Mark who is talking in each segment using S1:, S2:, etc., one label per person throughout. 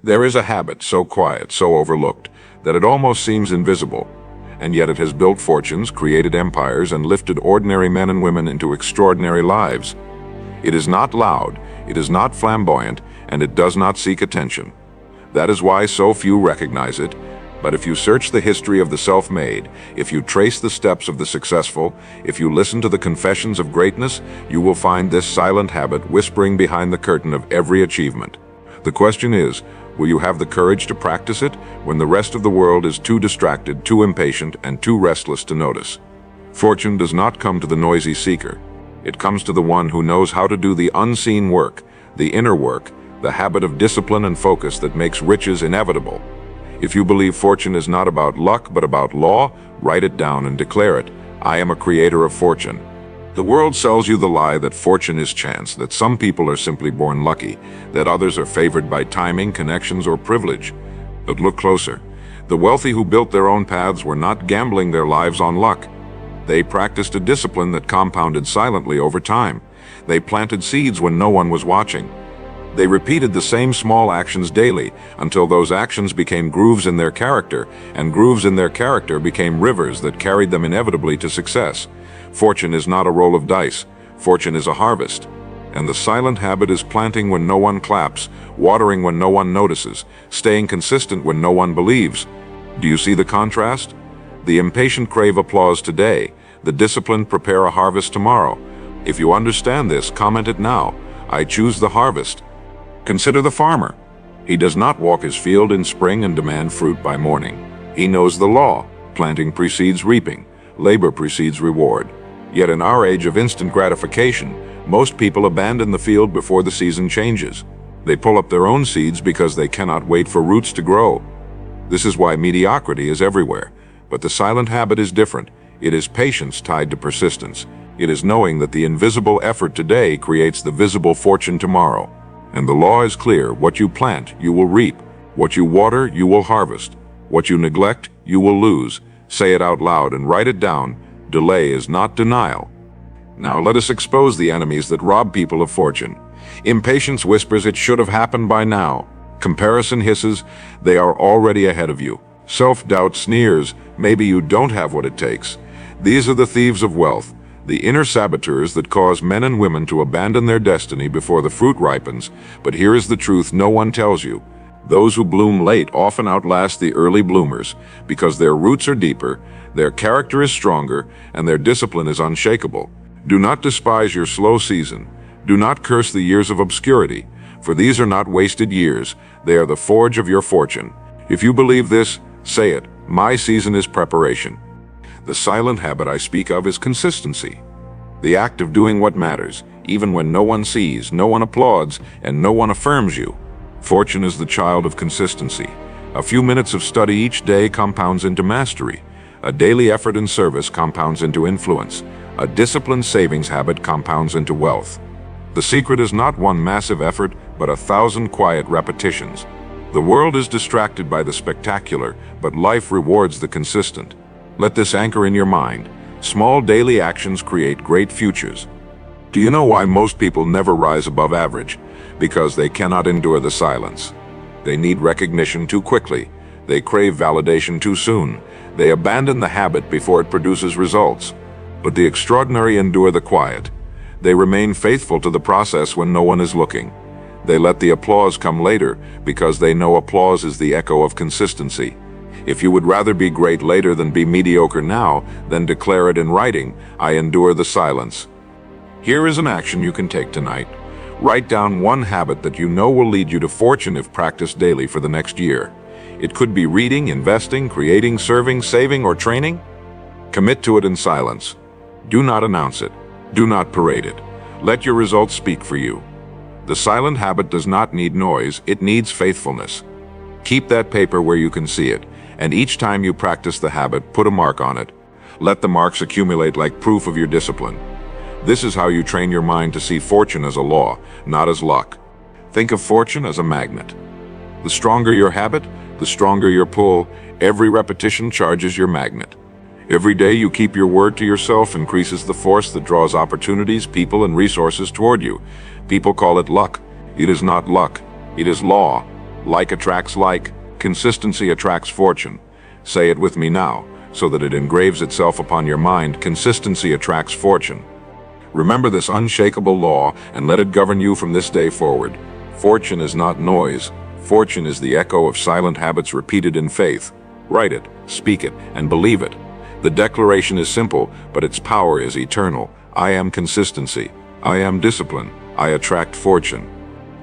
S1: There is a habit so quiet, so overlooked, that it almost seems invisible, and yet it has built fortunes, created empires, and lifted ordinary men and women into extraordinary lives. It is not loud, it is not flamboyant, and it does not seek attention. That is why so few recognize it. But if you search the history of the self-made, if you trace the steps of the successful, if you listen to the confessions of greatness, you will find this silent habit whispering behind the curtain of every achievement. The question is, will you have the courage to practice it when the rest of the world is too distracted, too impatient, and too restless to notice? Fortune does not come to the noisy seeker. It comes to the one who knows how to do the unseen work, the inner work, the habit of discipline and focus that makes riches inevitable. If you believe fortune is not about luck but about law, write it down and declare it. I am a creator of fortune. The world sells you the lie that fortune is chance, that some people are simply born lucky, that others are favored by timing, connections, or privilege. But look closer. The wealthy who built their own paths were not gambling their lives on luck. They practiced a discipline that compounded silently over time. They planted seeds when no one was watching. They repeated the same small actions daily until those actions became grooves in their character, and grooves in their character became rivers that carried them inevitably to success. Fortune is not a roll of dice. Fortune is a harvest. And the silent habit is planting when no one claps, watering when no one notices, staying consistent when no one believes. Do you see the contrast? The impatient crave applause today, the disciplined prepare a harvest tomorrow. If you understand this, comment it now. I choose the harvest. Consider the farmer. He does not walk his field in spring and demand fruit by morning. He knows the law. Planting precedes reaping. Labor precedes reward. Yet in our age of instant gratification, most people abandon the field before the season changes. They pull up their own seeds because they cannot wait for roots to grow. This is why mediocrity is everywhere. But the silent habit is different. It is patience tied to persistence. It is knowing that the invisible effort today creates the visible fortune tomorrow. And the law is clear. What you plant, you will reap. What you water, you will harvest. What you neglect, you will lose. Say it out loud and write it down. Delay is not denial. Now let us expose the enemies that rob people of fortune. Impatience whispers it should have happened by now. Comparison hisses, they are already ahead of you. Self-doubt sneers, maybe you don't have what it takes. These are the thieves of wealth, the inner saboteurs that cause men and women to abandon their destiny before the fruit ripens. But here is the truth no one tells you. Those who bloom late often outlast the early bloomers because their roots are deeper, their character is stronger, and their discipline is unshakable. Do not despise your slow season. Do not curse the years of obscurity, for these are not wasted years. They are the forge of your fortune. If you believe this, say it. My season is preparation. The silent habit I speak of is consistency. The act of doing what matters, even when no one sees, no one applauds, and no one affirms you. Fortune is the child of consistency. A few minutes of study each day compounds into mastery. A daily effort in service compounds into influence. A disciplined savings habit compounds into wealth. The secret is not one massive effort, but 1,000 quiet repetitions. The world is distracted by the spectacular, but life rewards the consistent. Let this anchor in your mind. Small daily actions create great futures. Do you know why most people never rise above average? Because they cannot endure the silence. They need recognition too quickly. They crave validation too soon. They abandon the habit before it produces results. But the extraordinary endure the quiet. They remain faithful to the process when no one is looking. They let the applause come later because they know applause is the echo of consistency. If you would rather be great later than be mediocre now, then declare it in writing. I endure the silence. Here is an action you can take tonight. Write down one habit that you know will lead you to fortune if practiced daily for the next year. It could be reading, investing, creating, serving, saving, or training. Commit to it in silence. Do not announce it. Do not parade it. Let your results speak for you. The silent habit does not need noise, it needs faithfulness. Keep that paper where you can see it, and each time you practice the habit, put a mark on it. Let the marks accumulate like proof of your discipline. This is how you train your mind to see fortune as a law, not as luck. Think of fortune as a magnet. The stronger your habit, the stronger your pull. Every repetition charges your magnet. Every day you keep your word to yourself increases the force that draws opportunities, people, and resources toward you. People call it luck. It is not luck. It is law. Like attracts like, consistency attracts fortune. Say it with me now, so that it engraves itself upon your mind. Consistency attracts fortune. Remember this unshakable law and let it govern you from this day forward. Fortune is not noise. Fortune is the echo of silent habits repeated in faith. Write it, speak it, and believe it. The declaration is simple, but its power is eternal. I am consistency. I am discipline. I attract fortune.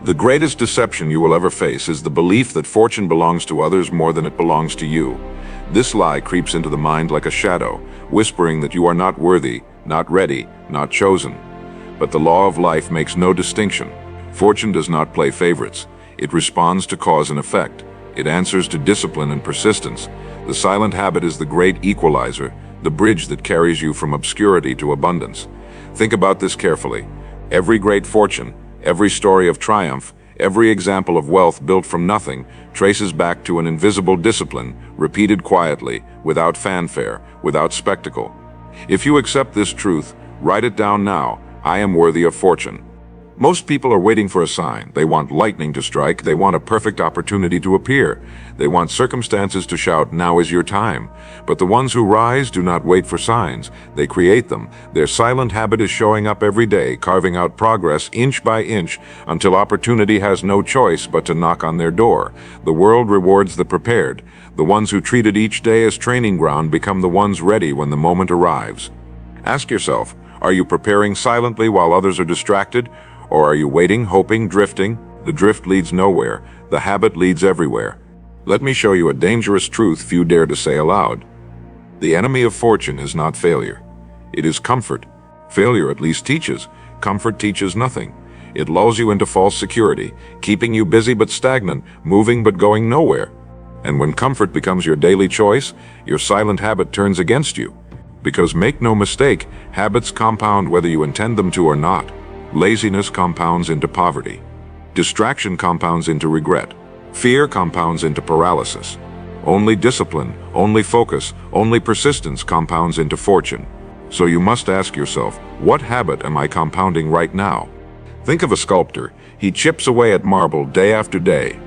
S1: The greatest deception you will ever face is the belief that fortune belongs to others more than it belongs to you. This lie creeps into the mind like a shadow, whispering that you are not worthy, not ready, not chosen. But the law of life makes no distinction. Fortune does not play favorites. It responds to cause and effect. It answers to discipline and persistence. The silent habit is the great equalizer, the bridge that carries you from obscurity to abundance. Think about this carefully. Every great fortune, every story of triumph, every example of wealth built from nothing traces back to an invisible discipline, repeated quietly, without fanfare, without spectacle. If you accept this truth, write it down now. I am worthy of fortune. Most people are waiting for a sign. They want lightning to strike. They want a perfect opportunity to appear. They want circumstances to shout, now is your time. But the ones who rise do not wait for signs. They create them. Their silent habit is showing up every day, carving out progress inch by inch, until opportunity has no choice but to knock on their door. The world rewards the prepared. The ones who treated each day as training ground become the ones ready when the moment arrives. Ask yourself, are you preparing silently while others are distracted? Or are you waiting, hoping, drifting? The drift leads nowhere. The habit leads everywhere. Let me show you a dangerous truth few dare to say aloud. The enemy of fortune is not failure. It is comfort. Failure at least teaches. Comfort teaches nothing. It lulls you into false security, keeping you busy but stagnant, moving but going nowhere. And when comfort becomes your daily choice, your silent habit turns against you. Because make no mistake, habits compound whether you intend them to or not. Laziness compounds into poverty. Distraction compounds into regret. Fear compounds into paralysis. Only discipline, only focus, only persistence compounds into fortune. So you must ask yourself, what habit am I compounding right now? Think of a sculptor. He chips away at marble day after day.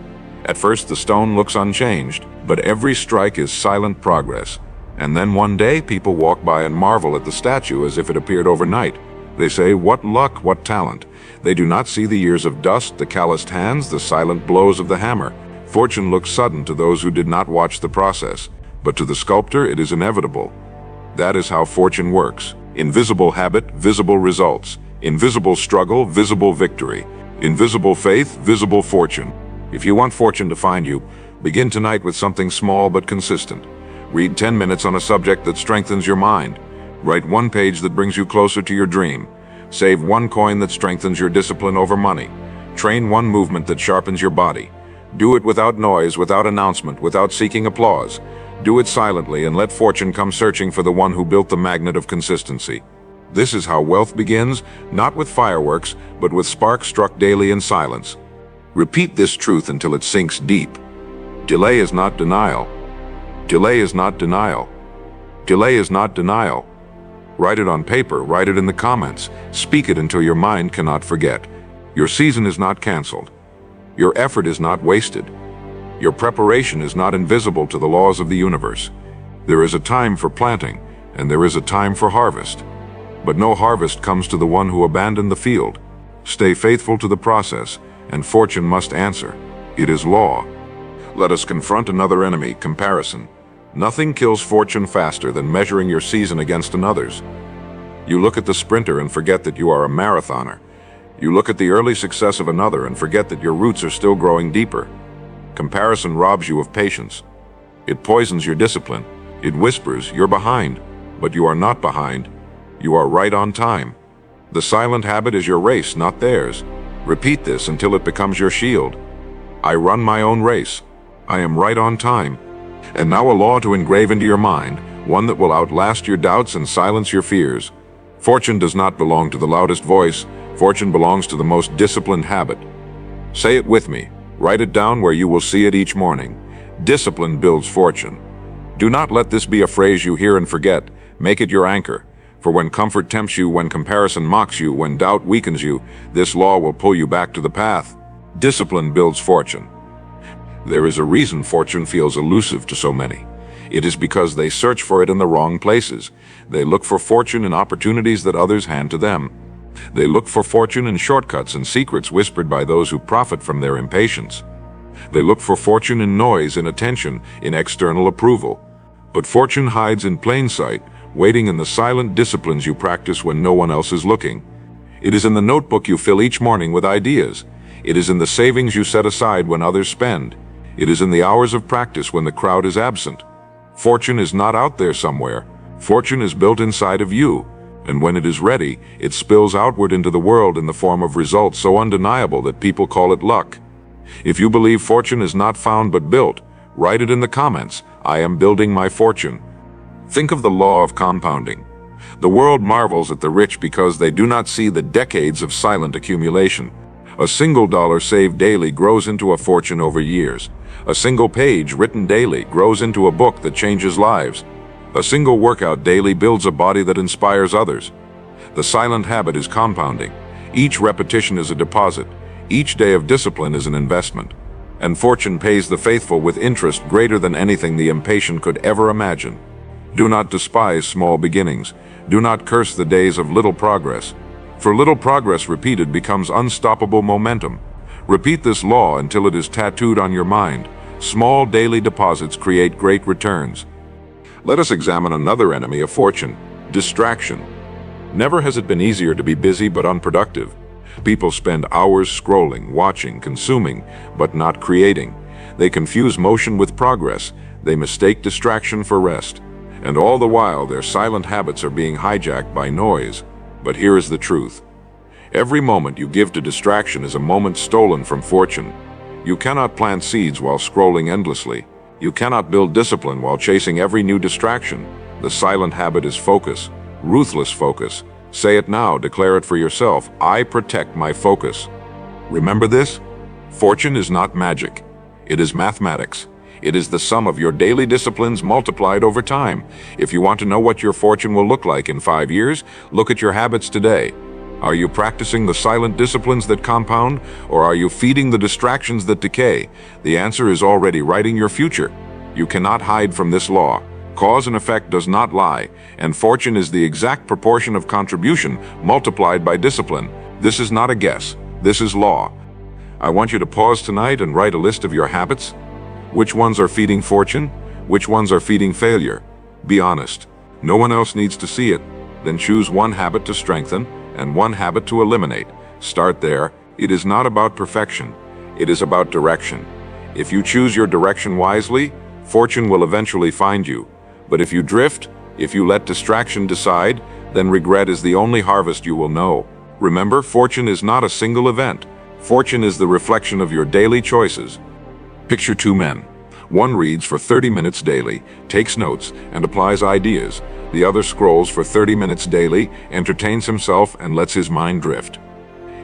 S1: At first the stone looks unchanged, but every strike is silent progress. And then one day people walk by and marvel at the statue as if it appeared overnight. They say, what luck, what talent. They do not see the years of dust, the calloused hands, the silent blows of the hammer. Fortune looks sudden to those who did not watch the process, but to the sculptor it is inevitable. That is how fortune works. Invisible habit, visible results. Invisible struggle, visible victory. Invisible faith, visible fortune. If you want fortune to find you, begin tonight with something small but consistent. Read 10 minutes on a subject that strengthens your mind. Write one page that brings you closer to your dream. Save one coin that strengthens your discipline over money. Train one movement that sharpens your body. Do it without noise, without announcement, without seeking applause. Do it silently and let fortune come searching for the one who built the magnet of consistency. This is how wealth begins, not with fireworks, but with sparks struck daily in silence. Repeat this truth until it sinks deep. Delay is not denial. Delay is not denial. Delay is not denial. Write it on paper, write it in the comments. Speak it until your mind cannot forget. Your season is not canceled. Your effort is not wasted. Your preparation is not invisible to the laws of the universe. There is a time for planting, and there is a time for harvest. But no harvest comes to the one who abandoned the field. Stay faithful to the process, and fortune must answer. It is law. Let us confront another enemy, comparison. Nothing kills fortune faster than measuring your season against another's. You look at the sprinter and forget that you are a marathoner. You look at the early success of another and forget that your roots are still growing deeper. Comparison robs you of patience. It poisons your discipline. It whispers, you're behind, but you are not behind. You are right on time. The silent habit is your race, not theirs. Repeat this until it becomes your shield. I run my own race. I am right on time. And now a law to engrave into your mind, one that will outlast your doubts and silence your fears. Fortune does not belong to the loudest voice. Fortune belongs to the most disciplined habit. Say it with me. Write it down where you will see it each morning. Discipline builds fortune. Do not let this be a phrase you hear and forget. Make it your anchor. For when comfort tempts you, when comparison mocks you, when doubt weakens you, this law will pull you back to the path. Discipline builds fortune. There is a reason fortune feels elusive to so many. It is because they search for it in the wrong places. They look for fortune in opportunities that others hand to them. They look for fortune in shortcuts and secrets whispered by those who profit from their impatience. They look for fortune in noise, in attention, in external approval. But fortune hides in plain sight, waiting in the silent disciplines you practice when no one else is looking. It is in the notebook you fill each morning with ideas. It is in the savings you set aside when others spend. It is in the hours of practice when the crowd is absent. Fortune is not out there somewhere. Fortune is built inside of you. And when it is ready, it spills outward into the world in the form of results so undeniable that people call it luck. If you believe fortune is not found but built, write it in the comments. I am building my fortune. Think of the law of compounding. The world marvels at the rich because they do not see the decades of silent accumulation. A single dollar saved daily grows into a fortune over years. A single page written daily grows into a book that changes lives. A single workout daily builds a body that inspires others. The silent habit is compounding. Each repetition is a deposit. Each day of discipline is an investment. And fortune pays the faithful with interest greater than anything the impatient could ever imagine. Do not despise small beginnings. Do not curse the days of little progress. For little progress repeated becomes unstoppable momentum. Repeat this law until it is tattooed on your mind. Small daily deposits create great returns. Let us examine another enemy of fortune: distraction. Never has it been easier to be busy but unproductive. People spend hours scrolling, watching, consuming, but not creating. They confuse motion with progress. They mistake distraction for rest. And all the while, their silent habits are being hijacked by noise. But here is the truth. Every moment you give to distraction is a moment stolen from fortune. You cannot plant seeds while scrolling endlessly. You cannot build discipline while chasing every new distraction. The silent habit is focus, ruthless focus. Say it now, declare it for yourself. I protect my focus. Remember this? Fortune is not magic. It is mathematics. It is the sum of your daily disciplines multiplied over time. If you want to know what your fortune will look like in 5 years, look at your habits today. Are you practicing the silent disciplines that compound, or are you feeding the distractions that decay? The answer is already writing your future. You cannot hide from this law. Cause and effect does not lie, and fortune is the exact proportion of contribution multiplied by discipline. This is not a guess. This is law. I want you to pause tonight and write a list of your habits. Which ones are feeding fortune? Which ones are feeding failure? Be honest. No one else needs to see it. Then choose one habit to strengthen and one habit to eliminate. Start there. It is not about perfection. It is about direction. If you choose your direction wisely, fortune will eventually find you. But if you drift, if you let distraction decide, then regret is the only harvest you will know. Remember, fortune is not a single event. Fortune is the reflection of your daily choices. Picture two men. One reads for 30 minutes daily, takes notes, and applies ideas. The other scrolls for 30 minutes daily, entertains himself, and lets his mind drift.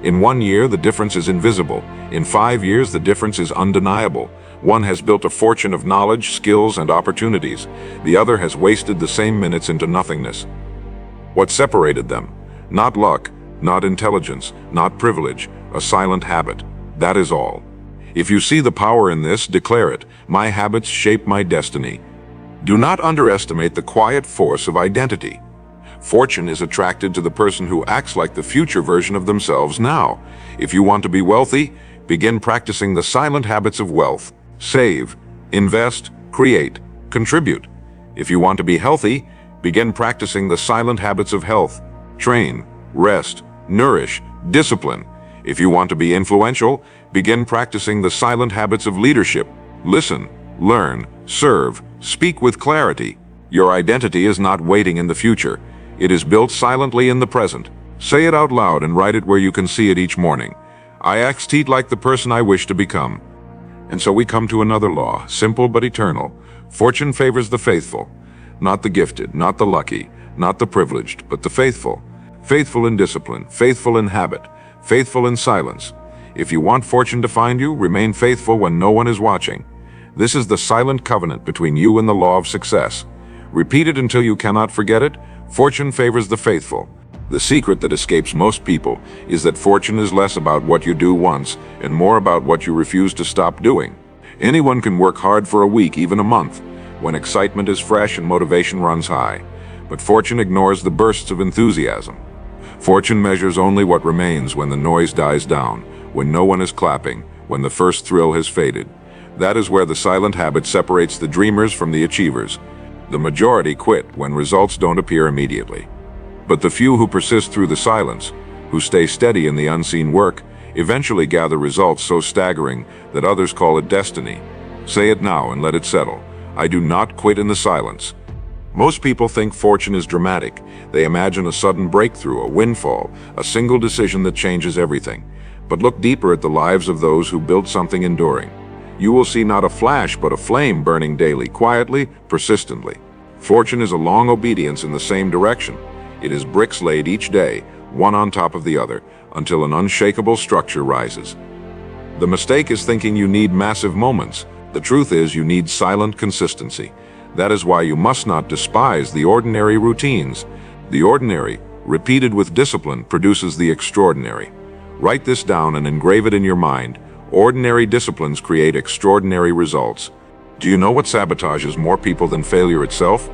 S1: In 1 year, the difference is invisible. In 5 years, the difference is undeniable. One has built a fortune of knowledge, skills, and opportunities. The other has wasted the same minutes into nothingness. What separated them? Not luck, not intelligence, not privilege, a silent habit. That is all. If you see the power in this, declare it. My habits shape my destiny. Do not underestimate the quiet force of identity. Fortune is attracted to the person who acts like the future version of themselves now. If you want to be wealthy, begin practicing the silent habits of wealth. Save, invest, create, contribute. If you want to be healthy, begin practicing the silent habits of health. Train, rest, nourish, discipline. If you want to be influential, begin practicing the silent habits of leadership. Listen, learn, serve, speak with clarity. Your identity is not waiting in the future. It is built silently in the present. Say it out loud and write it where you can see it each morning. I act like the person I wish to become. And so we come to another law, simple but eternal. Fortune favors the faithful, not the gifted, not the lucky, not the privileged, but the faithful. Faithful in discipline, faithful in habit, faithful in silence. If you want fortune to find you, remain faithful when no one is watching. This is the silent covenant between you and the law of success. Repeat it until you cannot forget it. Fortune favors the faithful. The secret that escapes most people is that fortune is less about what you do once and more about what you refuse to stop doing. Anyone can work hard for a week, even a month, when excitement is fresh and motivation runs high. But fortune ignores the bursts of enthusiasm. Fortune measures only what remains when the noise dies down, when no one is clapping, when the first thrill has faded. That is where the silent habit separates the dreamers from the achievers. The majority quit when results don't appear immediately. But the few who persist through the silence, who stay steady in the unseen work, eventually gather results so staggering that others call it destiny. Say it now and let it settle. I do not quit in the silence. Most people think fortune is dramatic. They imagine a sudden breakthrough, a windfall, a single decision that changes everything. But look deeper at the lives of those who built something enduring. You will see not a flash, but a flame burning daily, quietly, persistently. Fortune is a long obedience in the same direction. It is bricks laid each day, one on top of the other, until an unshakable structure rises. The mistake is thinking you need massive moments. The truth is you need silent consistency. That is why you must not despise the ordinary routines. The ordinary, repeated with discipline, produces the extraordinary. Write this down and engrave it in your mind. Ordinary disciplines create extraordinary results. Do you know what sabotages more people than failure itself?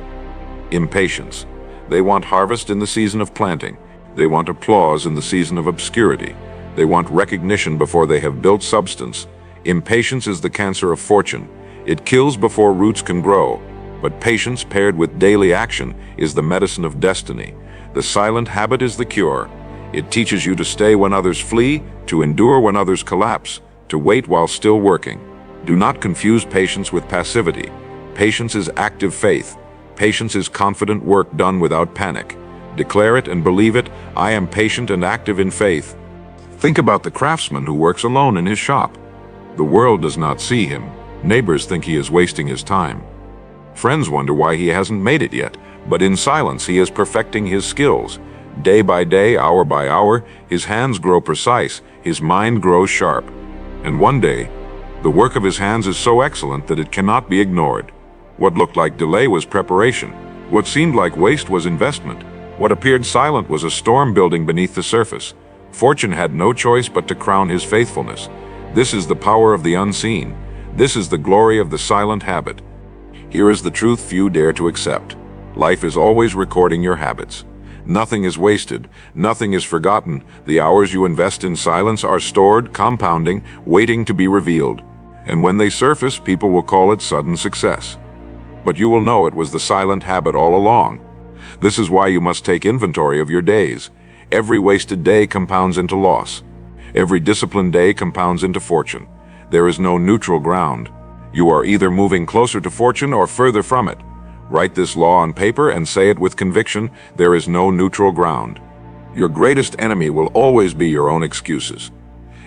S1: Impatience. They want harvest in the season of planting. They want applause in the season of obscurity. They want recognition before they have built substance. Impatience is the cancer of fortune. It kills before roots can grow. But patience paired with daily action is the medicine of destiny. The silent habit is the cure. It teaches you to stay when others flee, to endure when others collapse, to wait while still working. Do not confuse patience with passivity. Patience is active faith. Patience is confident work done without panic. Declare it and believe it. I am patient and active in faith. Think about the craftsman who works alone in his shop. The world does not see him. Neighbors think he is wasting his time. Friends wonder why he hasn't made it yet, but in silence he is perfecting his skills. Day by day, hour by hour, his hands grow precise, his mind grows sharp. And one day, the work of his hands is so excellent that it cannot be ignored. What looked like delay was preparation. What seemed like waste was investment. What appeared silent was a storm building beneath the surface. Fortune had no choice but to crown his faithfulness. This is the power of the unseen. This is the glory of the silent habit. Here is the truth few dare to accept. Life is always recording your habits. Nothing is wasted. Nothing is forgotten. The hours you invest in silence are stored, compounding, waiting to be revealed. And when they surface, people will call it sudden success. But you will know it was the silent habit all along. This is why you must take inventory of your days. Every wasted day compounds into loss. Every disciplined day compounds into fortune. There is no neutral ground. You are either moving closer to fortune or further from it. Write this law on paper and say it with conviction. There is no neutral ground. Your greatest enemy will always be your own excuses.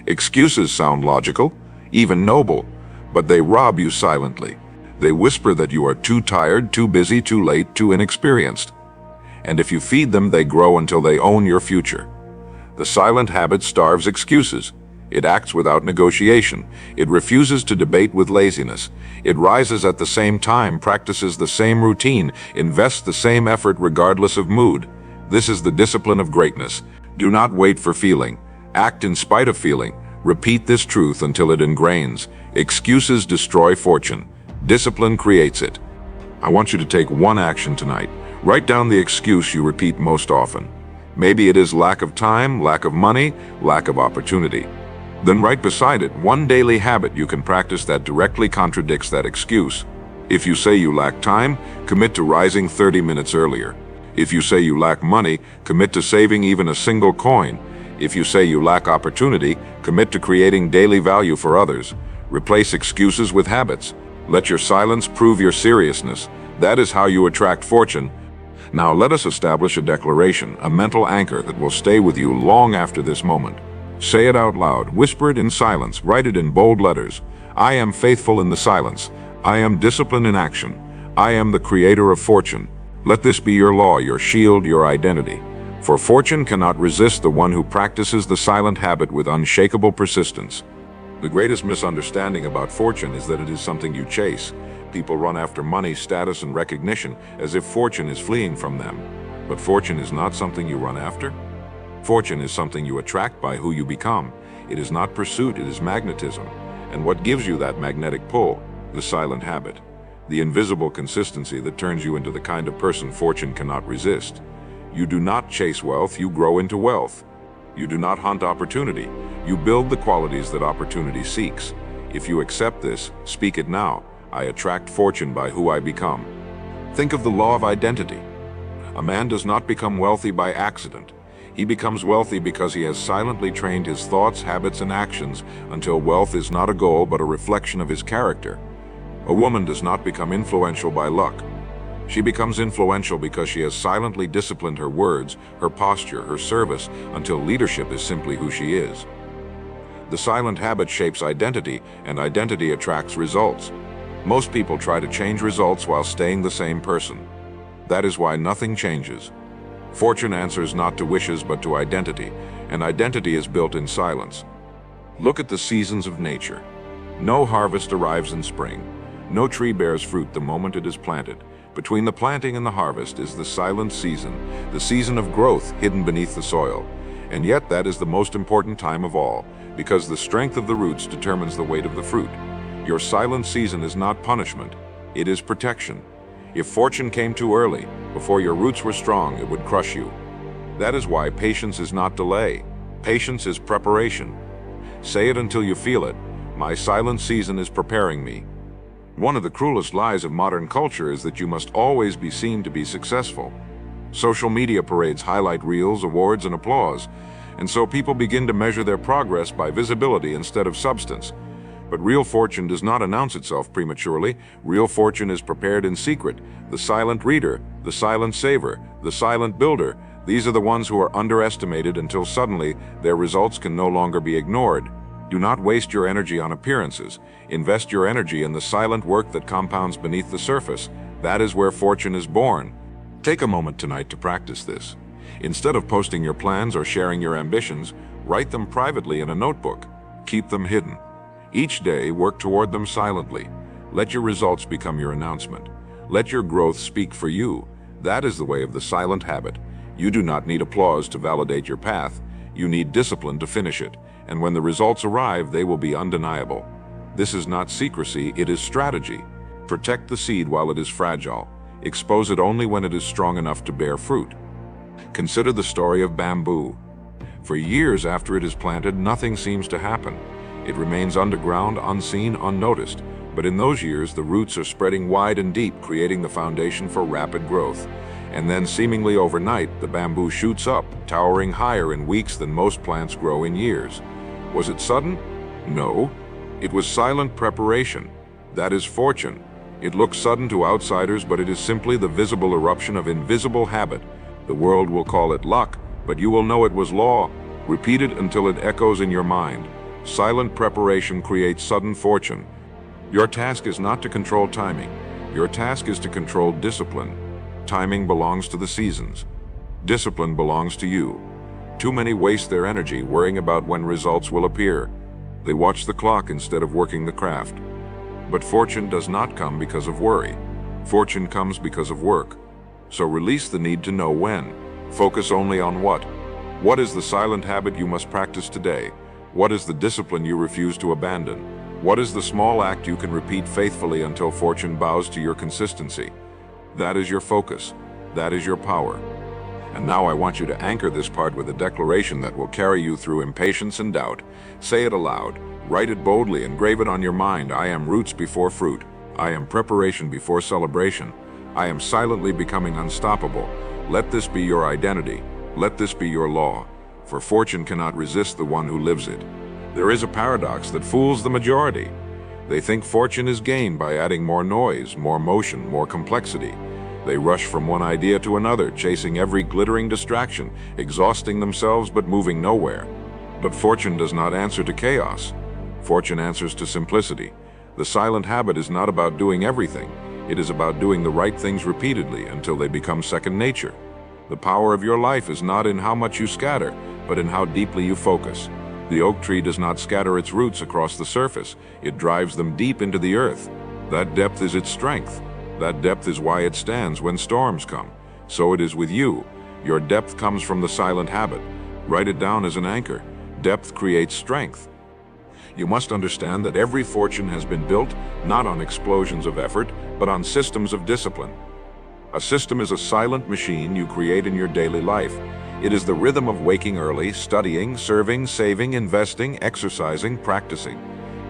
S1: Excuses sound logical, even noble, but they rob you silently. They whisper that you are too tired, too busy, too late, too inexperienced. And if you feed them, they grow until they own your future. The silent habit starves excuses. It acts without negotiation. It refuses to debate with laziness. It rises at the same time, practices the same routine, invests the same effort regardless of mood. This is the discipline of greatness. Do not wait for feeling. Act in spite of feeling. Repeat this truth until it ingrains. Excuses destroy fortune. Discipline creates it. I want you to take one action tonight. Write down the excuse you repeat most often. Maybe it is lack of time, lack of money, lack of opportunity. Then write beside it one daily habit you can practice that directly contradicts that excuse. If you say you lack time, commit to rising 30 minutes earlier. If you say you lack money, commit to saving even a single coin. If you say you lack opportunity, commit to creating daily value for others. Replace excuses with habits. Let your silence prove your seriousness. That is how you attract fortune. Now let us establish a declaration, a mental anchor that will stay with you long after this moment. Say it out loud, whisper it in silence, write it in bold letters. I am faithful in the silence. I am disciplined in action. I am the creator of fortune. Let this be your law, your shield, your identity. For fortune cannot resist the one who practices the silent habit with unshakable persistence. The greatest misunderstanding about fortune is that it is something you chase. People run after money, status, and recognition as if fortune is fleeing from them. But fortune is not something you run after. Fortune is something you attract by who you become. It is not pursuit, it is magnetism. And what gives you that magnetic pull? The silent habit. The invisible consistency that turns you into the kind of person fortune cannot resist. You do not chase wealth, you grow into wealth. You do not hunt opportunity, you build the qualities that opportunity seeks. If you accept this, speak it now. I attract fortune by who I become. Think of the law of identity. A man does not become wealthy by accident. He becomes wealthy because he has silently trained his thoughts, habits, and actions until wealth is not a goal but a reflection of his character. A woman does not become influential by luck. She becomes influential because she has silently disciplined her words, her posture, her service, until leadership is simply who she is. The silent habit shapes identity, and identity attracts results. Most people try to change results while staying the same person. That is why nothing changes. Fortune answers not to wishes but to identity, and identity is built in silence. Look at the seasons of nature. No harvest arrives in spring. No tree bears fruit the moment it is planted. Between the planting and the harvest is the silent season, the season of growth hidden beneath the soil. And yet that is the most important time of all, because the strength of the roots determines the weight of the fruit. Your silent season is not punishment, it is protection. If fortune came too early, before your roots were strong, it would crush you. That is why patience is not delay. Patience is preparation. Say it until you feel it. My silent season is preparing me. One of the cruelest lies of modern culture is that you must always be seen to be successful. Social media parades highlight reels, awards, and applause, and so people begin to measure their progress by visibility instead of substance. But real fortune does not announce itself prematurely. Real fortune is prepared in secret. The silent reader, the silent saver, the silent builder, these are the ones who are underestimated until suddenly their results can no longer be ignored. Do not waste your energy on appearances. Invest your energy in the silent work that compounds beneath the surface. That is where fortune is born. Take a moment tonight to practice this. Instead of posting your plans or sharing your ambitions, write them privately in a notebook. Keep them hidden. Each day, work toward them silently. Let your results become your announcement. Let your growth speak for you. That is the way of the silent habit. You do not need applause to validate your path. You need discipline to finish it. And when the results arrive, they will be undeniable. This is not secrecy, it is strategy. Protect the seed while it is fragile. Expose it only when it is strong enough to bear fruit. Consider the story of bamboo. For years after it is planted, nothing seems to happen. It remains underground, unseen, unnoticed. But in those years, the roots are spreading wide and deep, creating the foundation for rapid growth. And then, seemingly overnight, the bamboo shoots up, towering higher in weeks than most plants grow in years. Was it sudden? No. It was silent preparation. That is fortune. It looks sudden to outsiders, but it is simply the visible eruption of invisible habit. The world will call it luck, but you will know it was law. Repeat it until it echoes in your mind. Silent preparation creates sudden fortune. Your task is not to control timing. Your task is to control discipline. Timing belongs to the seasons. Discipline belongs to you. Too many waste their energy worrying about when results will appear. They watch the clock instead of working the craft. But fortune does not come because of worry. Fortune comes because of work. So release the need to know when. Focus only on what. What is the silent habit you must practice today? What is the discipline you refuse to abandon? What is the small act you can repeat faithfully until fortune bows to your consistency? That is your focus. That is your power. And now I want you to anchor this part with a declaration that will carry you through impatience and doubt. Say it aloud. Write it boldly. Engrave it on your mind. I am roots before fruit. I am preparation before celebration. I am silently becoming unstoppable. Let this be your identity. Let this be your law. For fortune cannot resist the one who lives it. There is a paradox that fools the majority. They think fortune is gained by adding more noise, more motion, more complexity. They rush from one idea to another, chasing every glittering distraction, exhausting themselves but moving nowhere. But fortune does not answer to chaos. Fortune answers to simplicity. The silent habit is not about doing everything. It is about doing the right things repeatedly until they become second nature. The power of your life is not in how much you scatter, but in how deeply you focus. The oak tree does not scatter its roots across the surface. It drives them deep into the earth. That depth is its strength. That depth is why it stands when storms come. So it is with you. Your depth comes from the silent habit. Write it down as an anchor. Depth creates strength. You must understand that every fortune has been built not on explosions of effort, but on systems of discipline. A system is a silent machine you create in your daily life. It is the rhythm of waking early, studying, serving, saving, investing, exercising, practicing.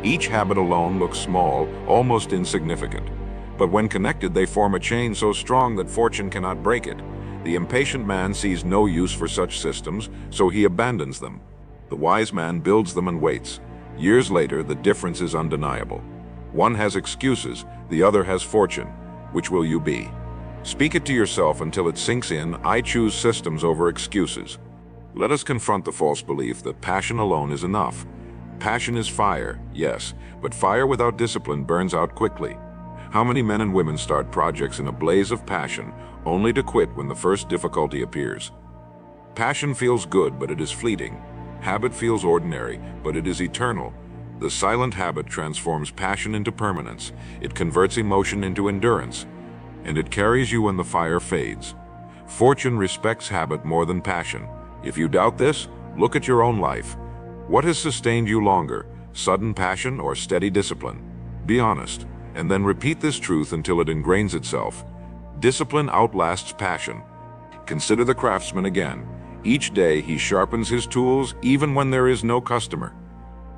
S1: Each habit alone looks small, almost insignificant. But when connected, they form a chain so strong that fortune cannot break it. The impatient man sees no use for such systems, so he abandons them. The wise man builds them and waits. Years later, the difference is undeniable. One has excuses, the other has fortune. Which will you be? Speak it to yourself until it sinks in. I choose systems over excuses. Let us confront the false belief that passion alone is enough. Passion is fire, yes, but fire without discipline burns out quickly. How many men and women start projects in a blaze of passion, only to quit when the first difficulty appears? Passion feels good, but it is fleeting. Habit feels ordinary, but it is eternal. The silent habit transforms passion into permanence. It converts emotion into endurance, and it carries you when the fire fades. Fortune respects habit more than passion. If you doubt this, look at your own life. What has sustained you longer, sudden passion or steady discipline? Be honest, and then repeat this truth until it ingrains itself. Discipline outlasts passion. Consider the craftsman again. Each day he sharpens his tools even when there is no customer.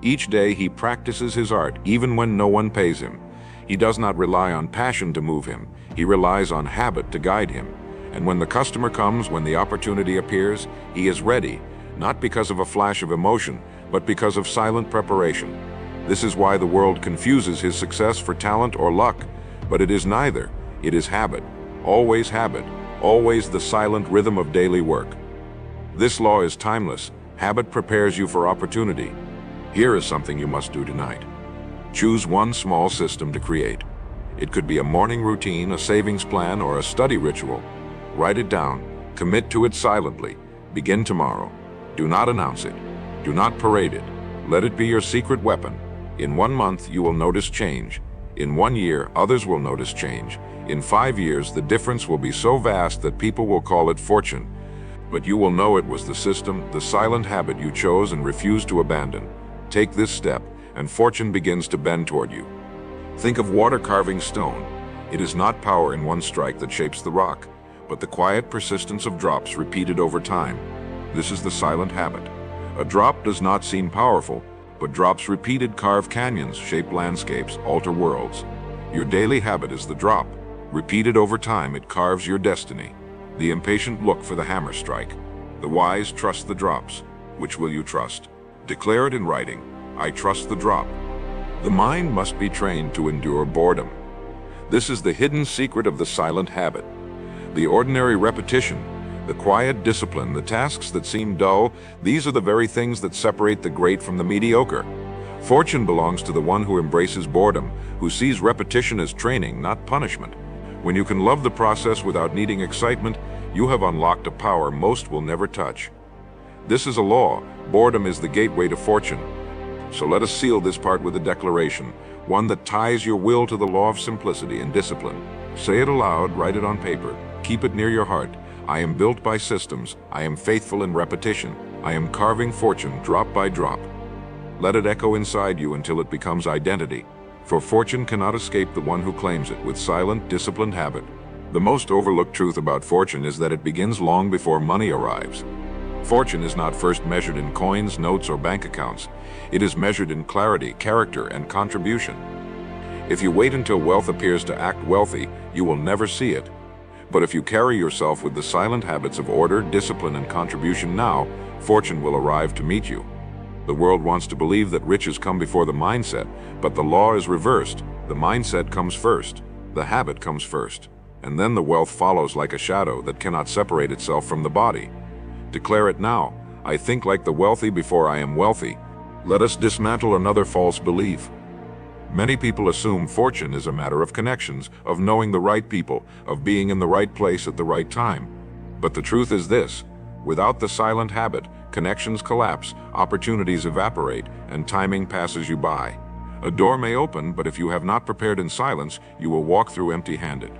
S1: Each day he practices his art even when no one pays him. He does not rely on passion to move him. He relies on habit to guide him. And when the customer comes, when the opportunity appears, he is ready, not because of a flash of emotion, but because of silent preparation. This is why the world confuses his success for talent or luck, but it is neither. It is habit, always the silent rhythm of daily work. This law is timeless. Habit prepares you for opportunity. Here is something you must do tonight. Choose one small system to create. It could be a morning routine, a savings plan, or a study ritual. Write it down. Commit to it silently. Begin tomorrow. Do not announce it. Do not parade it. Let it be your secret weapon. In 1 month, you will notice change. In 1 year, others will notice change. In 5 years, the difference will be so vast that people will call it fortune. But you will know it was the system, the silent habit you chose and refused to abandon. Take this step, and fortune begins to bend toward you. Think of water carving stone. It is not power in one strike that shapes the rock, but the quiet persistence of drops repeated over time. This is the silent habit. A drop does not seem powerful, but drops repeated carve canyons, shape landscapes, alter worlds. Your daily habit is the drop. Repeated over time, it carves your destiny. The impatient look for the hammer strike. The wise trust the drops. Which will you trust? Declare it in writing. I trust the drop. The mind must be trained to endure boredom. This is the hidden secret of the silent habit. The ordinary repetition, the quiet discipline, the tasks that seem dull, these are the very things that separate the great from the mediocre. Fortune belongs to the one who embraces boredom, who sees repetition as training, not punishment. When you can love the process without needing excitement, you have unlocked a power most will never touch. This is a law. Boredom is the gateway to fortune. So let us seal this part with a declaration, one that ties your will to the law of simplicity and discipline. Say it aloud, write it on paper, keep it near your heart. I am built by systems. I am faithful in repetition. I am carving fortune drop by drop. Let it echo inside you until it becomes identity. For fortune cannot escape the one who claims it with silent, disciplined habit. The most overlooked truth about fortune is that it begins long before money arrives. Fortune is not first measured in coins, notes, or bank accounts. It is measured in clarity, character, and contribution. If you wait until wealth appears to act wealthy, you will never see it. But if you carry yourself with the silent habits of order, discipline, and contribution now, fortune will arrive to meet you. The world wants to believe that riches come before the mindset, but the law is reversed. The mindset comes first, the habit comes first, and then the wealth follows like a shadow that cannot separate itself from the body. Declare it now. I think like the wealthy before I am wealthy. Let us dismantle another false belief. Many people assume fortune is a matter of connections, of knowing the right people, of being in the right place at the right time. But the truth is this: without the silent habit, connections collapse, opportunities evaporate, and timing passes you by. A door may open, but if you have not prepared in silence, you will walk through empty-handed.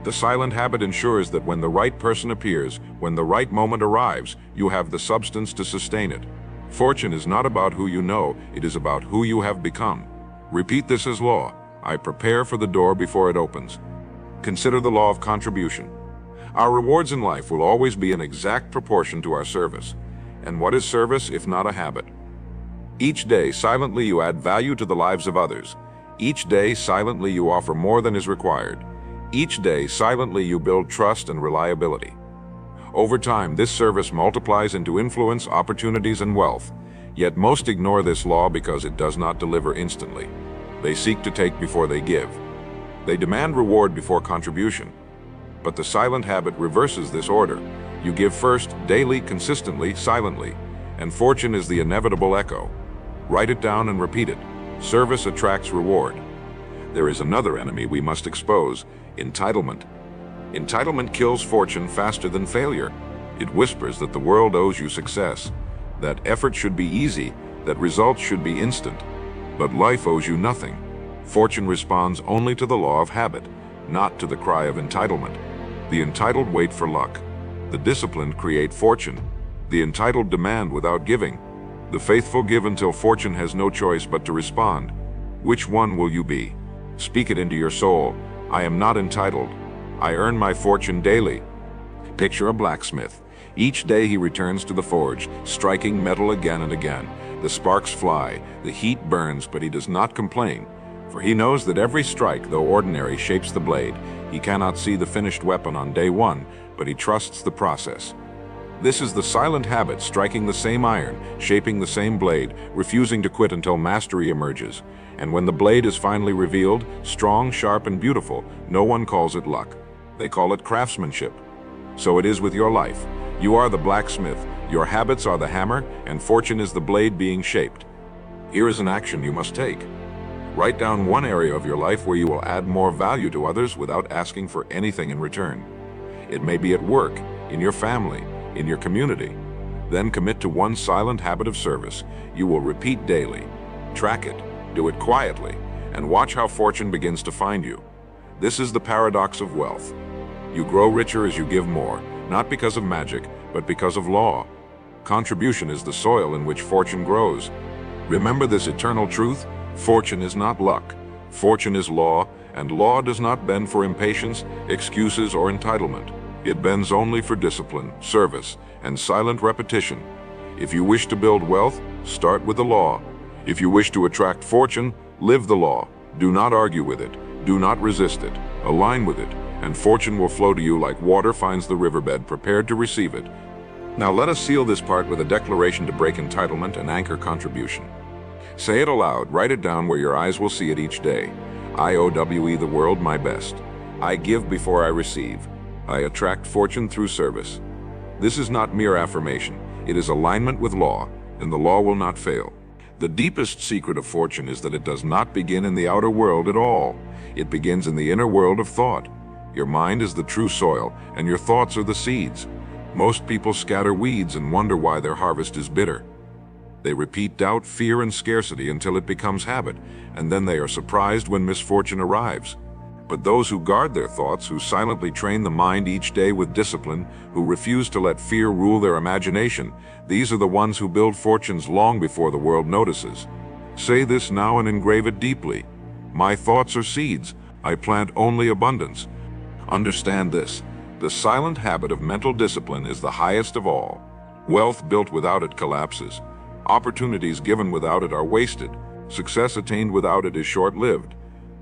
S1: The silent habit ensures that when the right person appears, when the right moment arrives, you have the substance to sustain it. Fortune is not about who you know, it is about who you have become. Repeat this as law. I prepare for the door before it opens. Consider the law of contribution. Our rewards in life will always be in exact proportion to our service. And what is service if not a habit? Each day, silently you add value to the lives of others. Each day, silently you offer more than is required. Each day, silently you build trust and reliability. Over time, this service multiplies into influence, opportunities, and wealth. Yet most ignore this law because it does not deliver instantly. They seek to take before they give. They demand reward before contribution. But the silent habit reverses this order. You give first, daily, consistently, silently, and fortune is the inevitable echo. Write it down and repeat it. Service attracts reward. There is another enemy we must expose: entitlement. Entitlement kills fortune faster than failure. It whispers that the world owes you success, that effort should be easy, that results should be instant. But life owes you nothing. Fortune responds only to the law of habit, not to the cry of entitlement. The entitled wait for luck. The disciplined create fortune. The entitled demand without giving. The faithful give until fortune has no choice but to respond. Which one will you be? Speak it into your soul. I am not entitled. I earn my fortune daily. Picture a blacksmith. Each day he returns to the forge, striking metal again and again. The sparks fly, the heat burns, but he does not complain. For he knows that every strike, though ordinary, shapes the blade. He cannot see the finished weapon on day one, but he trusts the process. This is the silent habit, striking the same iron, shaping the same blade, refusing to quit until mastery emerges. And when the blade is finally revealed, strong, sharp, and beautiful, no one calls it luck. They call it craftsmanship. So it is with your life. You are the blacksmith, your habits are the hammer, and fortune is the blade being shaped. Here is an action you must take. Write down one area of your life where you will add more value to others without asking for anything in return. It may be at work, in your family, in your community. Then commit to one silent habit of service you will repeat daily. Track it, do it quietly, and watch how fortune begins to find you. This is the paradox of wealth. You grow richer as you give more, not because of magic, but because of law. Contribution is the soil in which fortune grows. Remember this eternal truth: fortune is not luck. Fortune is law, and law does not bend for impatience, excuses, or entitlement. It bends only for discipline, service, and silent repetition. If you wish to build wealth, start with the law. If you wish to attract fortune, live the law. Do not argue with it. Do not resist it. Align with it, and fortune will flow to you like water finds the riverbed prepared to receive it. Now let us seal this part with a declaration to break entitlement and anchor contribution. Say it aloud, write it down where your eyes will see it each day. I OWE the world my best. I give before I receive. I attract fortune through service. This is not mere affirmation. It is alignment with law, and the law will not fail. The deepest secret of fortune is that it does not begin in the outer world at all. It begins in the inner world of thought. Your mind is the true soil, and your thoughts are the seeds. Most people scatter weeds and wonder why their harvest is bitter. They repeat doubt, fear, and scarcity until it becomes habit, and then they are surprised when misfortune arrives. But those who guard their thoughts, who silently train the mind each day with discipline, who refuse to let fear rule their imagination, these are the ones who build fortunes long before the world notices. Say this now and engrave it deeply. My thoughts are seeds. I plant only abundance. Understand this. The silent habit of mental discipline is the highest of all. Wealth built without it collapses. Opportunities given without it are wasted. Success attained without it is short-lived.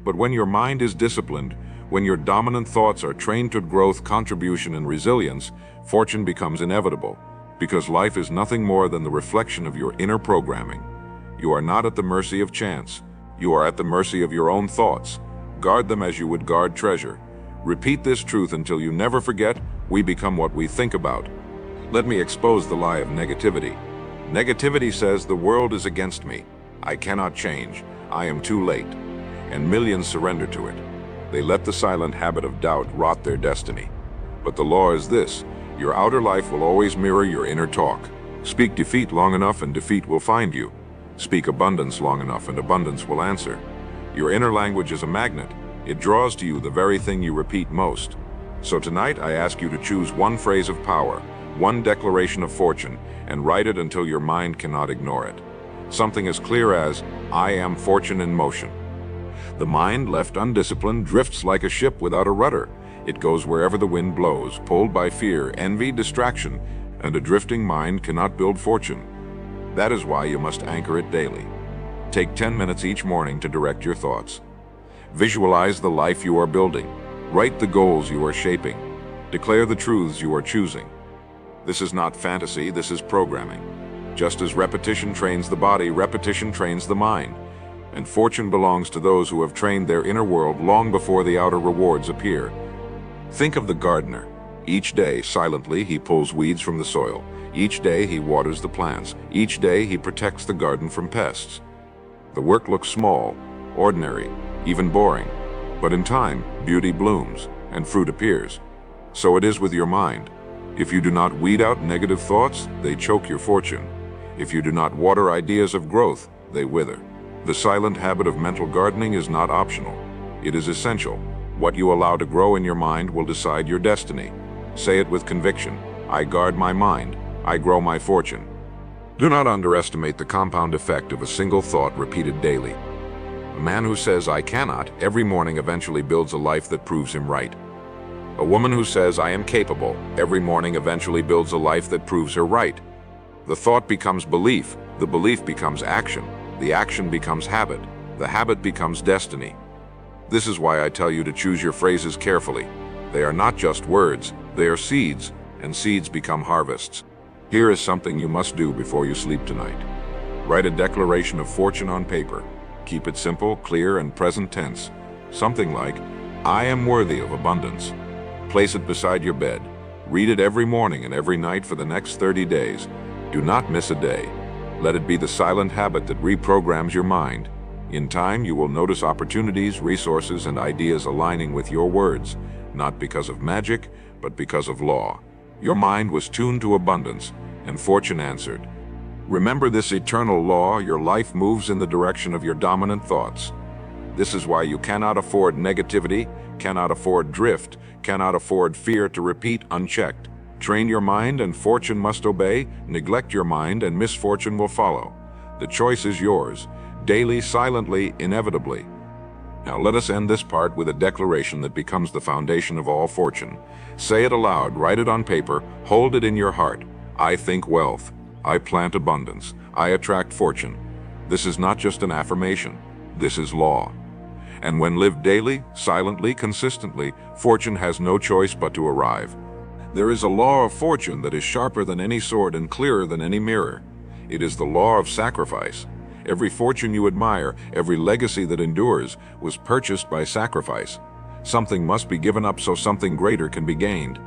S1: But when your mind is disciplined, when your dominant thoughts are trained to growth, contribution, and resilience, fortune becomes inevitable. Because life is nothing more than the reflection of your inner programming. You are not at the mercy of chance. You are at the mercy of your own thoughts. Guard them as you would guard treasure. Repeat this truth until you never forget: we become what we think about. Let me expose the lie of negativity. Negativity says the world is against me. I cannot change. I am too late. And millions surrender to it. They let the silent habit of doubt rot their destiny. But the law is this: your outer life will always mirror your inner talk. Speak defeat long enough and defeat will find you. Speak abundance long enough and abundance will answer. Your inner language is a magnet. It draws to you the very thing you repeat most. So tonight I ask you to choose one phrase of power, one declaration of fortune, and write it until your mind cannot ignore it. Something as clear as, I am fortune in motion. The mind, left undisciplined, drifts like a ship without a rudder. It goes wherever the wind blows, pulled by fear, envy, distraction, and a drifting mind cannot build fortune. That is why you must anchor it daily. Take 10 minutes each morning to direct your thoughts. Visualize the life you are building. Write the goals you are shaping. Declare the truths you are choosing. This is not fantasy, this is programming. Just as repetition trains the body, repetition trains the mind. And fortune belongs to those who have trained their inner world long before the outer rewards appear. Think of the gardener. Each day, silently, he pulls weeds from the soil. Each day, he waters the plants. Each day, he protects the garden from pests. The work looks small, ordinary, even boring. But in time, beauty blooms, and fruit appears. So it is with your mind. If you do not weed out negative thoughts, they choke your fortune. If you do not water ideas of growth, they wither. The silent habit of mental gardening is not optional. It is essential. What you allow to grow in your mind will decide your destiny. Say it with conviction. I guard my mind. I grow my fortune. Do not underestimate the compound effect of a single thought repeated daily. A man who says, I cannot, every morning eventually builds a life that proves him right. A woman who says, I am capable, every morning eventually builds a life that proves her right. The thought becomes belief. The belief becomes action. The action becomes habit. The habit becomes destiny. This is why I tell you to choose your phrases carefully. They are not just words, they are seeds, and seeds become harvests. Here is something you must do before you sleep tonight. Write a declaration of fortune on paper. Keep it simple, clear, and present tense. Something like, I am worthy of abundance. Place it beside your bed. Read it every morning and every night for the next 30 days. Do not miss a day. Let it be the silent habit that reprograms your mind. In time, you will notice opportunities, resources, and ideas aligning with your words, not because of magic, but because of law. Your mind was tuned to abundance, and fortune answered. Remember this eternal law: your life moves in the direction of your dominant thoughts. This is why you cannot afford negativity, cannot afford drift, cannot afford fear to repeat unchecked. Train your mind and fortune must obey. Neglect your mind and misfortune will follow. The choice is yours, daily, silently, inevitably. Now let us end this part with a declaration that becomes the foundation of all fortune. Say it aloud, write it on paper, hold it in your heart. I think wealth. I plant abundance. I attract fortune. This is not just an affirmation. This is law. And when lived daily, silently, consistently, fortune has no choice but to arrive. There is a law of fortune that is sharper than any sword and clearer than any mirror. It is the law of sacrifice. Every fortune you admire, every legacy that endures, was purchased by sacrifice. Something must be given up so something greater can be gained.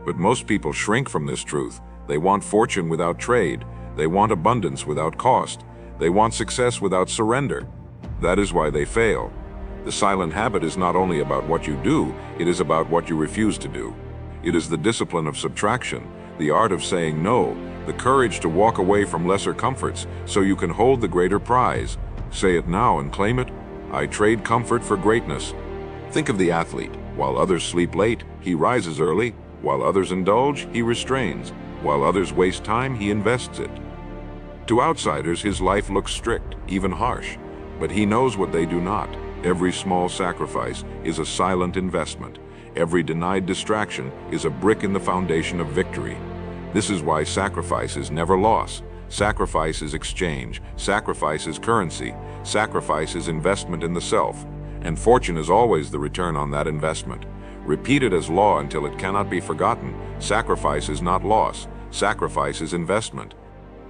S1: But most people shrink from this truth. They want fortune without trade. They want abundance without cost. They want success without surrender. That is why they fail. The silent habit is not only about what you do, it is about what you refuse to do. It is the discipline of subtraction, the art of saying no, the courage to walk away from lesser comforts so you can hold the greater prize. Say it now and claim it. I trade comfort for greatness. Think of the athlete. While others sleep late, he rises early. While others indulge, he restrains. While others waste time, he invests it. To outsiders, his life looks strict, even harsh. But he knows what they do not. Every small sacrifice is a silent investment. Every denied distraction is a brick in the foundation of victory. This is why sacrifice is never loss. Sacrifice is exchange. Sacrifice is currency. Sacrifice is investment in the self. And fortune is always the return on that investment. Repeat it as law until it cannot be forgotten. Sacrifice is not loss. Sacrifice is investment.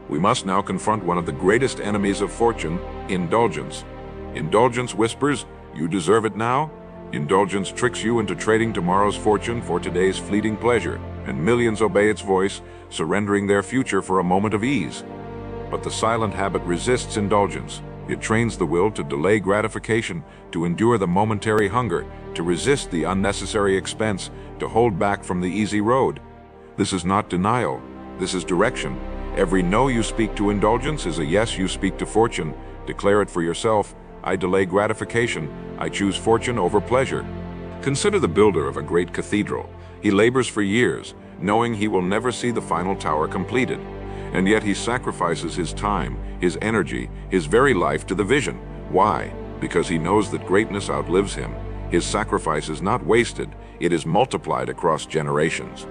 S1: We must now confront one of the greatest enemies of fortune: indulgence. Indulgence whispers, "You deserve it now." Indulgence tricks you into trading tomorrow's fortune for today's fleeting pleasure, and millions obey its voice, surrendering their future for a moment of ease. But the silent habit resists indulgence. It trains the will to delay gratification, to endure the momentary hunger, to resist the unnecessary expense, to hold back from the easy road. This is not denial. This is direction. Every no you speak to indulgence is a yes you speak to fortune. Declare it for yourself. I delay gratification. I choose fortune over pleasure. Consider the builder of a great cathedral. He labors for years, knowing he will never see the final tower completed. And yet he sacrifices his time, his energy, his very life to the vision. Why? Because he knows that greatness outlives him. His sacrifice is not wasted, it is multiplied across generations.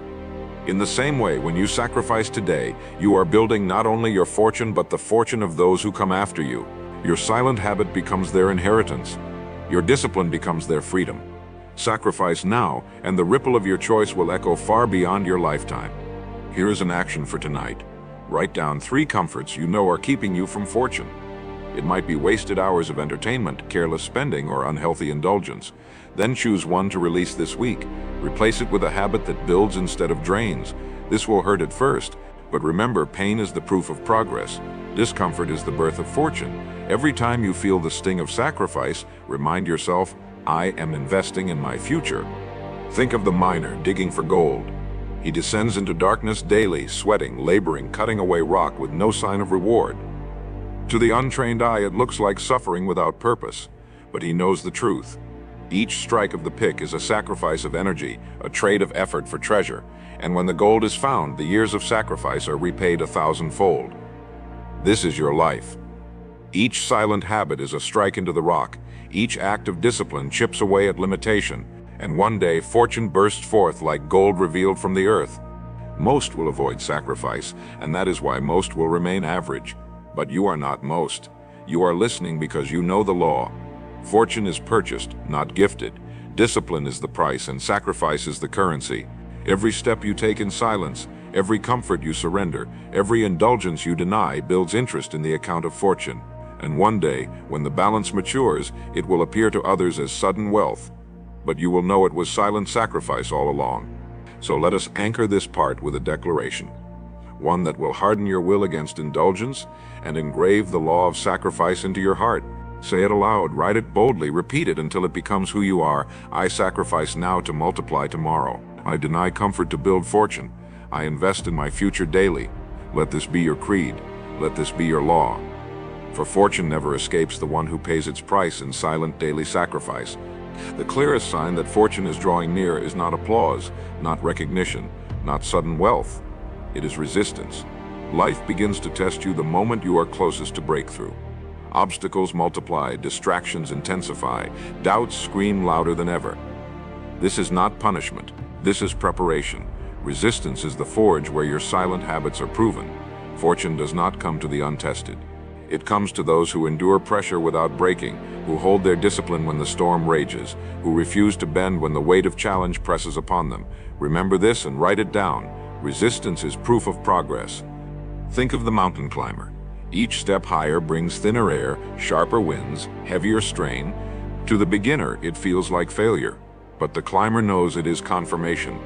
S1: In the same way, when you sacrifice today, you are building not only your fortune but the fortune of those who come after you. Your silent habit becomes their inheritance. Your discipline becomes their freedom. Sacrifice now, and the ripple of your choice will echo far beyond your lifetime. Here is an action for tonight. Write down 3 comforts you know are keeping you from fortune. It might be wasted hours of entertainment, careless spending, or unhealthy indulgence. Then choose one to release this week. Replace it with a habit that builds instead of drains. This will hurt at first, but remember, pain is the proof of progress. Discomfort is the birth of fortune. Every time you feel the sting of sacrifice, remind yourself, I am investing in my future. Think of the miner digging for gold. He descends into darkness daily, sweating, laboring, cutting away rock with no sign of reward. To the untrained eye, it looks like suffering without purpose, but he knows the truth. Each strike of the pick is a sacrifice of energy, a trade of effort for treasure, and when the gold is found, the years of sacrifice are repaid 1,000-fold. This is your life. Each silent habit is a strike into the rock. Each act of discipline chips away at limitation, and one day fortune bursts forth like gold revealed from the earth. Most will avoid sacrifice, and that is why most will remain average. But you are not most. You are listening because you know the law. Fortune is purchased, not gifted. Discipline is the price, and sacrifice is the currency. Every step you take in silence, every comfort you surrender, every indulgence you deny builds interest in the account of fortune. And one day, when the balance matures, it will appear to others as sudden wealth. But you will know it was silent sacrifice all along. So let us anchor this part with a declaration. One that will harden your will against indulgence and engrave the law of sacrifice into your heart. Say it aloud, write it boldly, repeat it until it becomes who you are. I sacrifice now to multiply tomorrow. I deny comfort to build fortune. I invest in my future daily. Let this be your creed. Let this be your law. For fortune never escapes the one who pays its price in silent daily sacrifice. The clearest sign that fortune is drawing near is not applause, not recognition, not sudden wealth. It is resistance. Life begins to test you the moment you are closest to breakthrough. Obstacles multiply, distractions intensify, doubts scream louder than ever. This is not punishment. This is preparation. Resistance is the forge where your silent habits are proven. Fortune does not come to the untested. It comes to those who endure pressure without breaking, who hold their discipline when the storm rages, who refuse to bend when the weight of challenge presses upon them. Remember this and write it down. Resistance is proof of progress. Think of the mountain climber. Each step higher brings thinner air, sharper winds, heavier strain. To the beginner, it feels like failure, but the climber knows it is confirmation.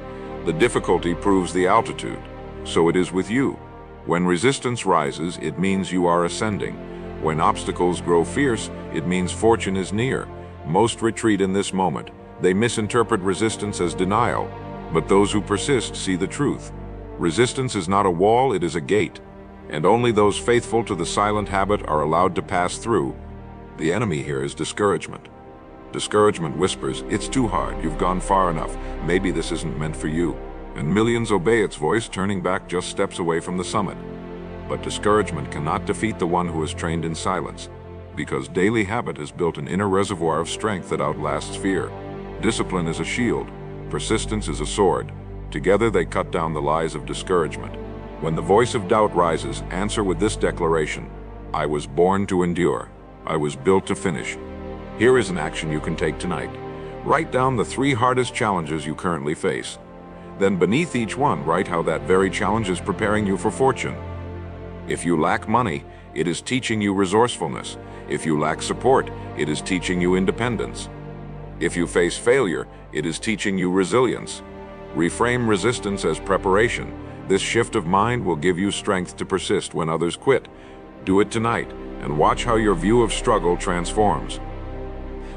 S1: The difficulty proves the altitude. So it is with you. When resistance rises, it means you are ascending. When obstacles grow fierce, it means fortune is near. Most retreat in this moment. They misinterpret resistance as denial, but those who persist see the truth. Resistance is not a wall, it is a gate, and only those faithful to the silent habit are allowed to pass through. The enemy here is discouragement. Discouragement whispers, it's too hard, you've gone far enough, maybe this isn't meant for you. And millions obey its voice, turning back just steps away from the summit. But discouragement cannot defeat the one who is trained in silence, because daily habit has built an inner reservoir of strength that outlasts fear. Discipline is a shield, persistence is a sword. Together they cut down the lies of discouragement. When the voice of doubt rises, answer with this declaration: I was born to endure. I was built to finish. Here is an action you can take tonight. Write down the 3 hardest challenges you currently face. Then beneath each one, write how that very challenge is preparing you for fortune. If you lack money, it is teaching you resourcefulness. If you lack support, it is teaching you independence. If you face failure, it is teaching you resilience. Reframe resistance as preparation. This shift of mind will give you strength to persist when others quit. Do it tonight, and watch how your view of struggle transforms.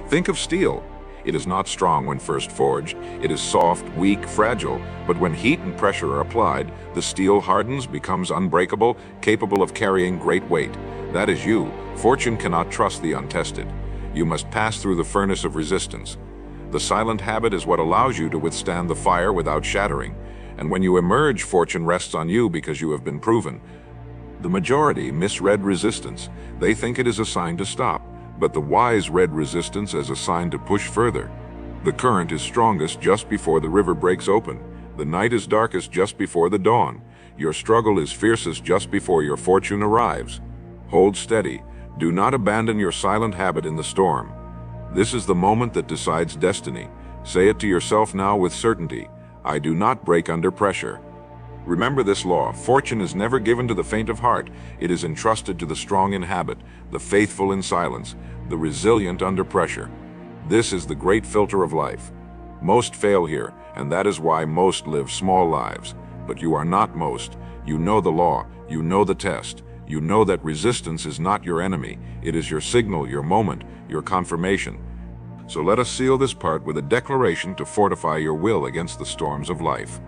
S1: Think of steel. It is not strong when first forged. It is soft, weak, fragile, but when heat and pressure are applied, the steel hardens, becomes unbreakable, capable of carrying great weight. That is you. Fortune cannot trust the untested. You must pass through the furnace of resistance. The silent habit is what allows you to withstand the fire without shattering. And when you emerge, fortune rests on you because you have been proven. The majority misread resistance. They think it is a sign to stop, but the wise read resistance as a sign to push further. The current is strongest just before the river breaks open. The night is darkest just before the dawn. Your struggle is fiercest just before your fortune arrives. Hold steady. Do not abandon your silent habit in the storm. This is the moment that decides destiny. Say it to yourself now with certainty. I do not break under pressure. Remember this law. Fortune is never given to the faint of heart. It is entrusted to the strong in habit, the faithful in silence, the resilient under pressure. This is the great filter of life. Most fail here, and that is why most live small lives. But you are not most. You know the law. You know the test. You know that resistance is not your enemy. It is your signal, your moment, your confirmation. So let us seal this part with a declaration to fortify your will against the storms of life.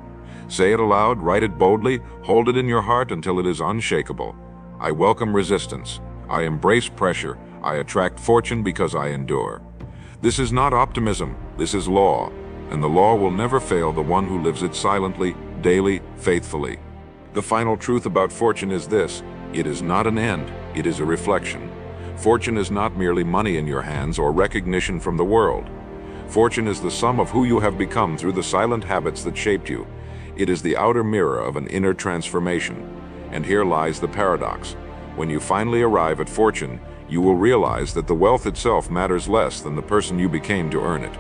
S1: Say it aloud, write it boldly, hold it in your heart until it is unshakable. I welcome resistance. I embrace pressure. I attract fortune because I endure. This is not optimism, this is law, and the law will never fail the one who lives it silently, daily, faithfully. The final truth about fortune is this: it is not an end, it is a reflection. Fortune is not merely money in your hands or recognition from the world. Fortune is the sum of who you have become through the silent habits that shaped you. It is the outer mirror of an inner transformation. And here lies the paradox. When you finally arrive at fortune, you will realize that the wealth itself matters less than the person you became to earn it.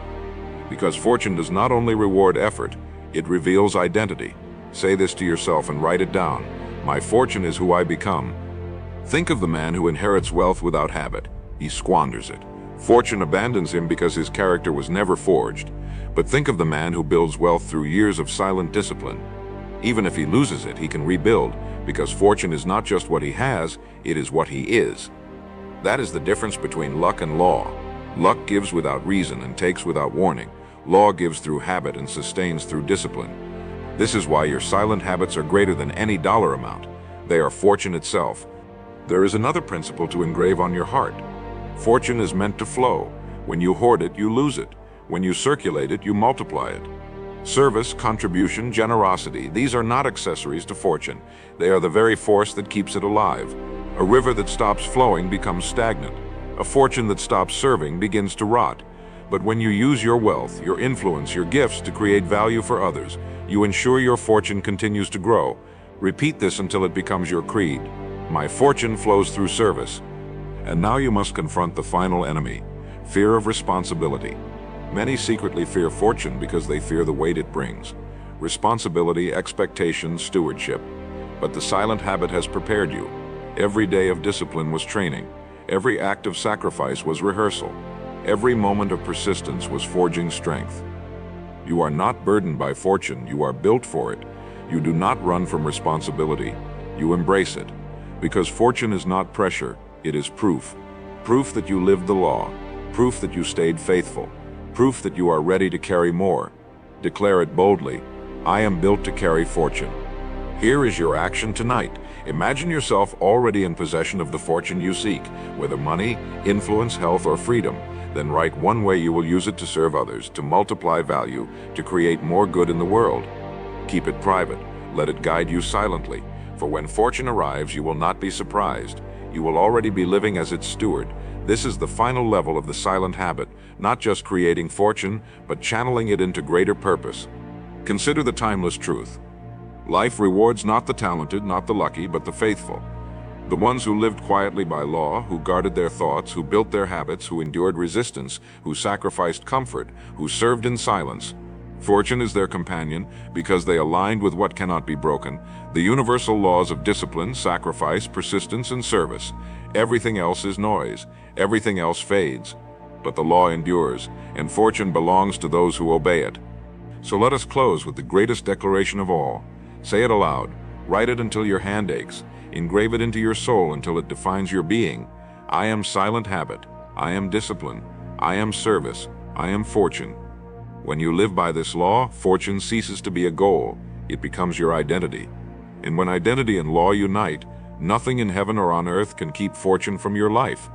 S1: Because fortune does not only reward effort, it reveals identity. Say this to yourself and write it down. My fortune is who I become. Think of the man who inherits wealth without habit. He squanders it. Fortune abandons him because his character was never forged. But think of the man who builds wealth through years of silent discipline. Even if he loses it, he can rebuild, because fortune is not just what he has, it is what he is. That is the difference between luck and law. Luck gives without reason and takes without warning. Law gives through habit and sustains through discipline. This is why your silent habits are greater than any dollar amount. They are fortune itself. There is another principle to engrave on your heart. Fortune is meant to flow. When you hoard it, you lose it. When you circulate it, you multiply it. Service, contribution, generosity, these are not accessories to fortune. They are the very force that keeps it alive. A river that stops flowing becomes stagnant. A fortune that stops serving begins to rot. But when you use your wealth, your influence, your gifts to create value for others, you ensure your fortune continues to grow. Repeat this until it becomes your creed. My fortune flows through service. And now you must confront the final enemy, fear of responsibility. Many secretly fear fortune because they fear the weight it brings. Responsibility, expectation, stewardship. But the silent habit has prepared you. Every day of discipline was training. Every act of sacrifice was rehearsal. Every moment of persistence was forging strength. You are not burdened by fortune, you are built for it. You do not run from responsibility, you embrace it. Because fortune is not pressure, it is proof. Proof that you lived the law. Proof that you stayed faithful. Proof that you are ready to carry more. Declare it boldly. I am built to carry fortune. Here is your action tonight. Imagine yourself already in possession of the fortune you seek, whether money, influence, health, or freedom. Then write one way you will use it to serve others, to multiply value, to create more good in the world. Keep it private. Let it guide you silently. For when fortune arrives, you will not be surprised. You will already be living as its steward. This is the final level of the silent habit, not just creating fortune, but channeling it into greater purpose. Consider the timeless truth. Life rewards not the talented, not the lucky, but the faithful. The ones who lived quietly by law, who guarded their thoughts, who built their habits, who endured resistance, who sacrificed comfort, who served in silence. Fortune is their companion because they aligned with what cannot be broken, the universal laws of discipline, sacrifice, persistence, and service. Everything else is noise. Everything else fades. But the law endures, and fortune belongs to those who obey it. So let us close with the greatest declaration of all. Say it aloud. Write it until your hand aches. Engrave it into your soul until it defines your being. I am silent habit. I am discipline. I am service. I am fortune. When you live by this law, fortune ceases to be a goal. It becomes your identity. And when identity and law unite, nothing in heaven or on earth can keep fortune from your life.